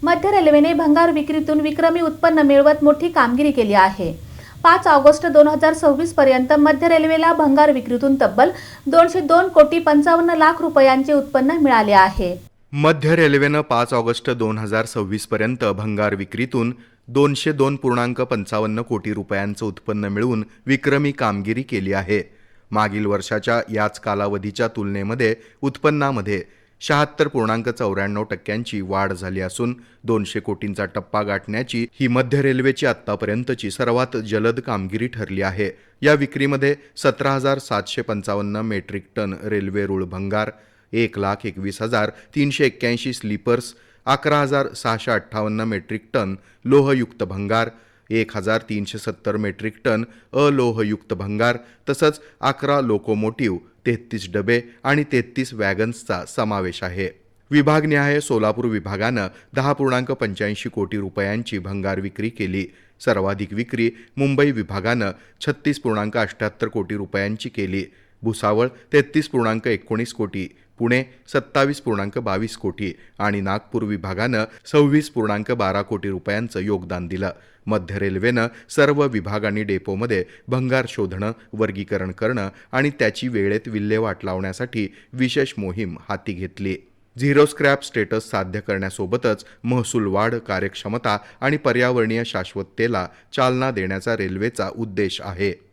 मध्य रेल्वेने भंगार विक्रीतून विक्रमी उत्पन्न मिळवत मोठी कामगिरी केली आहे. 5 ऑगस्ट 2026 पर्यंत मध्य रेल्वेला भंगार विक्रीतून तब्बल 202 कोटी 55 लाख रुपयांचे उत्पन्न मिळाले आहे. मध्य रेल्वेनं 5 ऑगस्ट 2026 पर्यंत भंगार विक्रीतून 202.55 कोटी रुपयांचं उत्पन्न मिळवून विक्रमी कामगिरी केली आहे. मागील वर्षाच्या याच कालावधीच्या तुलनेमध्ये उत्पन्नामध्ये 76.94% वाढ झाली असून 200 कोटींचा टप्पा गाठण्याची ही मध्य रेल्वेची आत्तापर्यंतची सर्वात जलद कामगिरी ठरली आहे. या विक्रीमध्ये 17,755 मेट्रिक टन रेल्वे रूळ भंगार, 1,21,381 स्लीपर्स, 11,658 मेट्रिक टन लोहयुक्त भंगार, 1,370 मेट्रिक टन अलोहयुक्त भंगार तसंच 11 लोकोमोटिव्ह, 33 डबे आणि 33 वॅगन्सचा समावेश आहे. विभागनिहाय सोलापूर विभागानं 10.85 कोटी रुपयांची भंगार विक्री केली. सर्वाधिक विक्री मुंबई विभागानं 36.78 कोटी रुपयांची केली. भुसावळ 33.19 कोटी, पुणे 27.22 कोटी आणि नागपूर विभागानं 26.12 कोटी रुपयांचं योगदान दिलं. मध्य रेल्वेनं सर्व विभाग आणि डेपोमध्ये भंगार शोधणं, वर्गीकरण करणं आणि त्याची वेळेत विल्हेवाट लावण्यासाठी विशेष मोहीम हाती घेतली. झिरो स्क्रॅप स्टेटस साध्य करण्यासोबतच महसूल वाढ, कार्यक्षमता आणि पर्यावरणीय शाश्वततेला चालना देण्याचा रेल्वेचा उद्देश आहे.